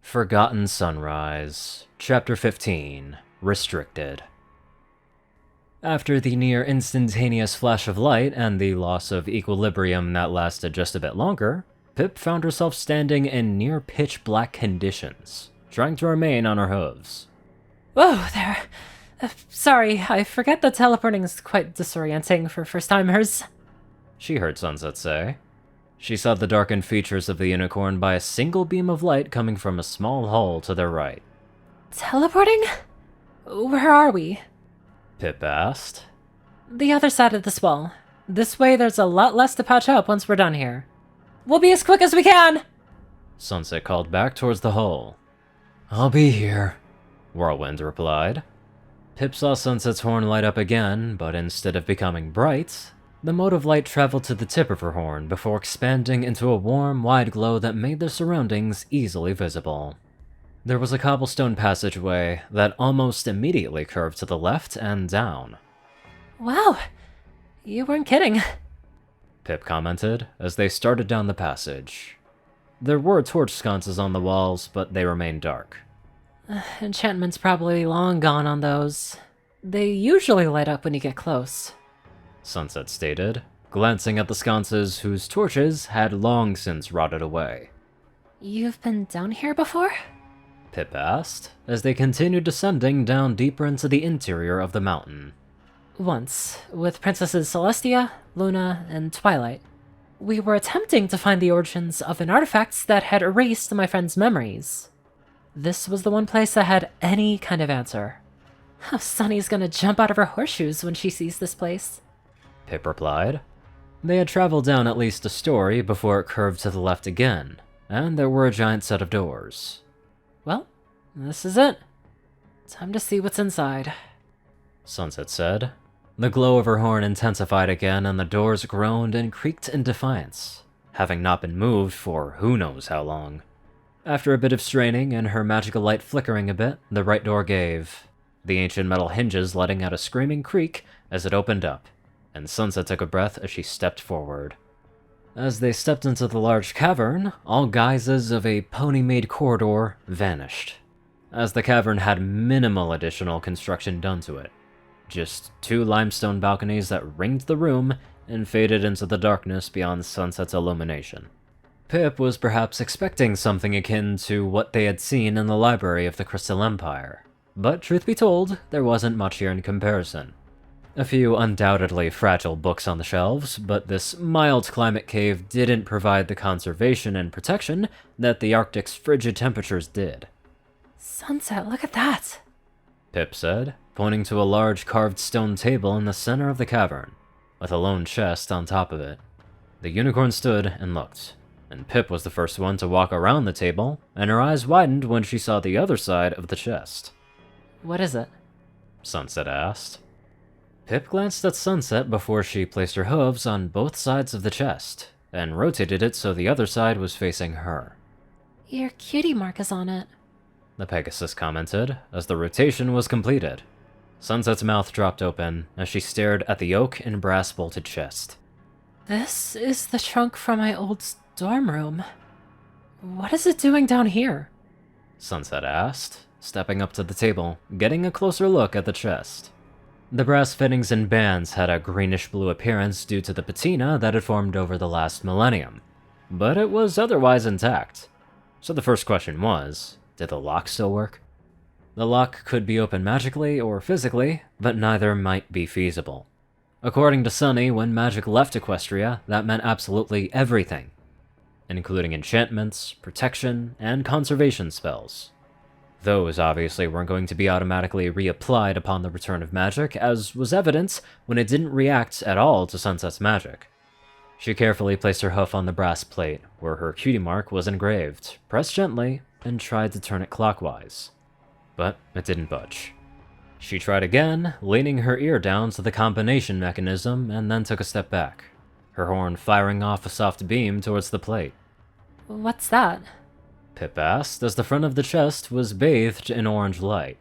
Forgotten Sunrise, Chapter 15, Restricted. After the near instantaneous flash of light and the loss of equilibrium that lasted just a bit longer, Pip found herself standing in near pitch black conditions, trying to remain on her hooves. Whoa there. Sorry, I forget that teleporting is quite disorienting for first-timers. She heard Sunset say. She saw the darkened features of the unicorn by a single beam of light coming from a small hole to their right. Teleporting? Where are we? Pip asked. The other side of this wall. This way there's a lot less to patch up once we're done here. We'll be as quick as we can! Sunset called back towards the hole. I'll be here, Whirlwind replied. Pip saw Sunset's horn light up again, but instead of becoming bright, the mode of light traveled to the tip of her horn before expanding into a warm, wide glow that made their surroundings easily visible. There was a cobblestone passageway that almost immediately curved to the left and down. Wow, you weren't kidding. Pip commented as they started down the passage. There were torch sconces on the walls, but they remained dark. Enchantment's probably long gone on those. They usually light up when you get close, Sunset stated, glancing at the sconces whose torches had long since rotted away. You've been down here before? Pip asked, as they continued descending down deeper into the interior of the mountain. Once, with Princesses Celestia, Luna, and Twilight. We were attempting to find the origins of an artifact that had erased my friend's memories. This was the one place that had any kind of answer. Sunny's gonna jump out of her horseshoes when she sees this place, Pip replied. They had traveled down at least a story before it curved to the left again, and there were a giant set of doors. Well, this is it. Time to see what's inside, Sunset said. The glow of her horn intensified again and the doors groaned and creaked in defiance, having not been moved for who knows how long. After a bit of straining and her magical light flickering a bit, the right door gave, the ancient metal hinges letting out a screaming creak as it opened up, and Sunset took a breath as she stepped forward. As they stepped into the large cavern, all guises of a pony-made corridor vanished, as the cavern had minimal additional construction done to it. Just two limestone balconies that ringed the room and faded into the darkness beyond Sunset's illumination. Pip was perhaps expecting something akin to what they had seen in the library of the Crystal Empire, but truth be told, there wasn't much here in comparison. A few undoubtedly fragile books on the shelves, but this mild climate cave didn't provide the conservation and protection that the Arctic's frigid temperatures did. Sunset, look at that, Pip said, pointing to a large carved stone table in the center of the cavern, with a lone chest on top of it. The unicorn stood and looked, and Pip was the first one to walk around the table, and her eyes widened when she saw the other side of the chest. What is it? Sunset asked. Pip glanced at Sunset before she placed her hooves on both sides of the chest, and rotated it so the other side was facing her. Your cutie mark is on it, The Pegasus commented, as the rotation was completed. Sunset's mouth dropped open as she stared at the oak and brass-bolted chest. This is the trunk from my old dorm room. What is it doing down here? Sunset asked, stepping up to the table, getting a closer look at the chest. The brass fittings and bands had a greenish-blue appearance due to the patina that had formed over the last millennium, but it was otherwise intact. So the first question was, did the lock still work? The lock could be opened magically or physically, but neither might be feasible. According to Sunny, when magic left Equestria, that meant absolutely everything, including enchantments, protection, and conservation spells. Those obviously weren't going to be automatically reapplied upon the return of magic, as was evident when it didn't react at all to Sunset's magic. She carefully placed her hoof on the brass plate, where her cutie mark was engraved, pressed gently, and tried to turn it clockwise. But it didn't budge. She tried again, leaning her ear down to the combination mechanism, and then took a step back, her horn firing off a soft beam towards the plate. What's that? Pip asked, as the front of the chest was bathed in orange light.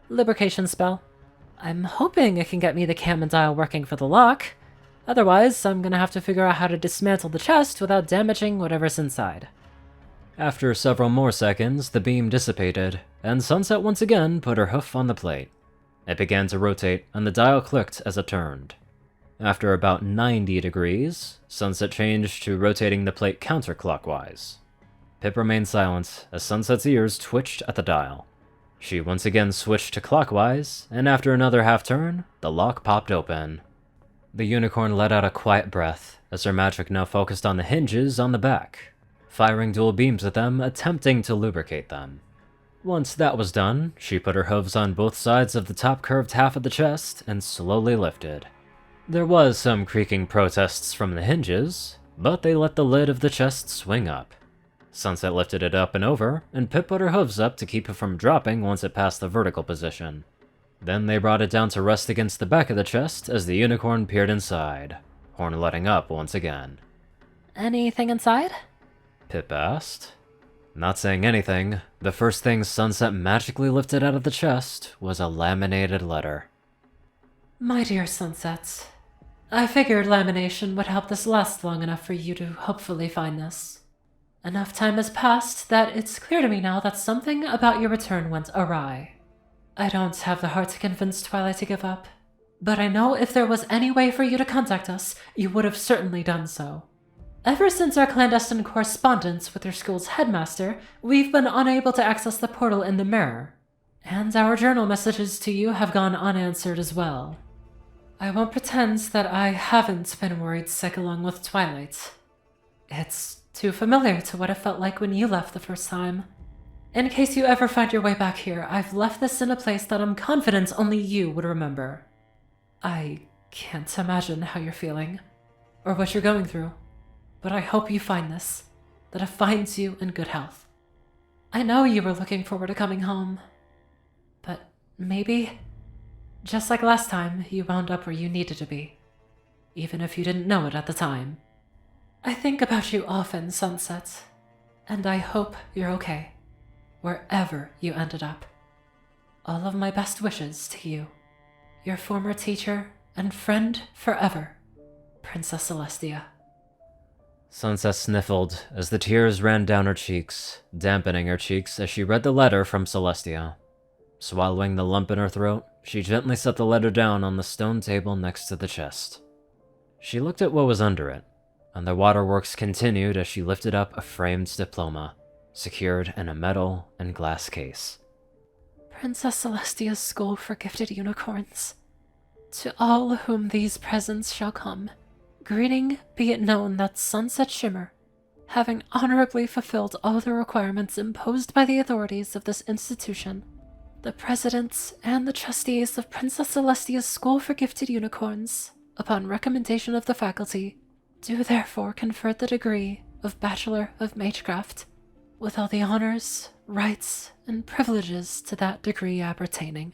Lubrication spell. I'm hoping it can get me the cam and dial working for the lock. Otherwise, I'm gonna have to figure out how to dismantle the chest without damaging whatever's inside. After several more seconds, the beam dissipated, and Sunset once again put her hoof on the plate. It began to rotate, and the dial clicked as it turned. After about 90 degrees, Sunset changed to rotating the plate counterclockwise. Pip remained silent as Sunset's ears twitched at the dial. She once again switched to clockwise, and after another half-turn, the lock popped open. The unicorn let out a quiet breath as her magic now focused on the hinges on the back, firing dual beams at them, attempting to lubricate them. Once that was done, she put her hooves on both sides of the top curved half of the chest and slowly lifted. There was some creaking protests from the hinges, but they let the lid of the chest swing up. Sunset lifted it up and over, and Pip put her hooves up to keep it from dropping once it passed the vertical position. Then they brought it down to rest against the back of the chest as the unicorn peered inside, horn letting up once again. Anything inside? Pip asked. Not saying anything, the first thing Sunset magically lifted out of the chest was a laminated letter. My dear Sunset, I figured lamination would help this last long enough for you to hopefully find this. Enough time has passed that it's clear to me now that something about your return went awry. I don't have the heart to convince Twilight to give up, but I know if there was any way for you to contact us, you would have certainly done so. Ever since our clandestine correspondence with your school's headmaster, we've been unable to access the portal in the mirror, and our journal messages to you have gone unanswered as well. I won't pretend that I haven't been worried sick along with Twilight. It's too familiar to what it felt like when you left the first time. In case you ever find your way back here, I've left this in a place that I'm confident only you would remember. I can't imagine how you're feeling, or what you're going through, but I hope you find this, that it finds you in good health. I know you were looking forward to coming home, but maybe, just like last time, you wound up where you needed to be, even if you didn't know it at the time. I think about you often, Sunset, and I hope you're okay, wherever you ended up. All of my best wishes to you, your former teacher and friend forever, Princess Celestia. Sunset sniffled as the tears ran down her cheeks, dampening her cheeks as she read the letter from Celestia. Swallowing the lump in her throat, she gently set the letter down on the stone table next to the chest. She looked at what was under it, and the waterworks continued as she lifted up a framed diploma, secured in a metal and glass case. Princess Celestia's School for Gifted Unicorns. To all whom these presents shall come, greeting be it known that Sunset Shimmer, having honorably fulfilled all the requirements imposed by the authorities of this institution, the presidents and the trustees of Princess Celestia's School for Gifted Unicorns, upon recommendation of the faculty, do therefore confer the degree of Bachelor of Magecraft, with all the honors, rights, and privileges to that degree appertaining.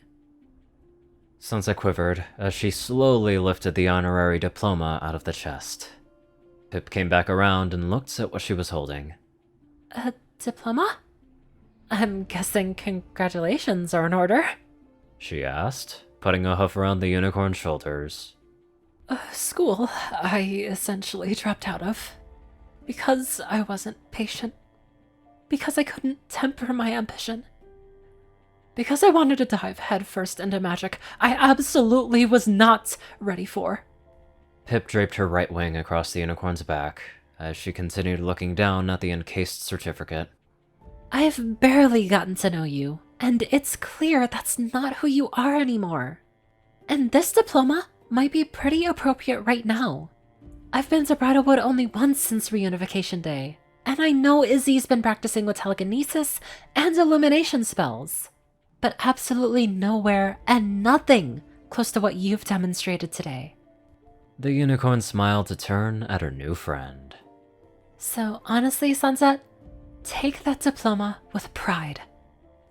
Sunset quivered as she slowly lifted the honorary diploma out of the chest. Pip came back around and looked at what she was holding. A diploma? I'm guessing congratulations are in order? She asked, putting a hoof around the unicorn's shoulders. School I essentially dropped out of. Because I wasn't patient. Because I couldn't temper my ambition. Because I wanted to dive headfirst into magic I absolutely was not ready for. Pip draped her right wing across the unicorn's back as she continued looking down at the encased certificate. I've barely gotten to know you, and it's clear that's not who you are anymore. And this diploma might be pretty appropriate right now. I've been to Bridalwood only once since reunification day, and I know Izzy's been practicing with telekinesis and illumination spells, but absolutely nowhere and nothing close to what you've demonstrated today. The unicorn smiled to turn at her new friend. So honestly, Sunset, take that diploma with pride,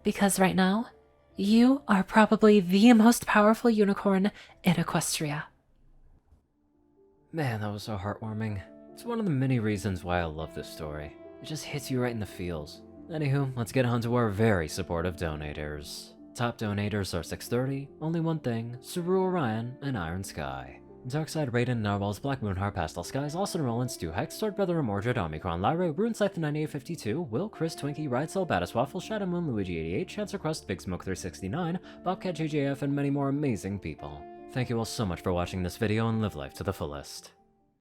because right now, you are probably the most powerful unicorn in Equestria. Man, that was so heartwarming. It's one of the many reasons why I love this story. It just hits you right in the feels. Anywho, let's get on to our very supportive donators. Top donators are 630, Only One Thing, Ceru, Orion, and IronSky. Darkside, Rayden, Narwhals, Blackmoonheart, Pastel Skies, Austin, Rolan, Stu, Hex, Sword Brother, Mordred, Omicron, Lyrae, Runescythe 9852, Will, Chris, Twinkie, Ridesell, Battiswaffle, Shadow Moon, Luigi 88, Chancer Crust, Big Smoke 369, Bobcat JJF, and many more amazing people. Thank you all so much for watching this video and live life to the fullest.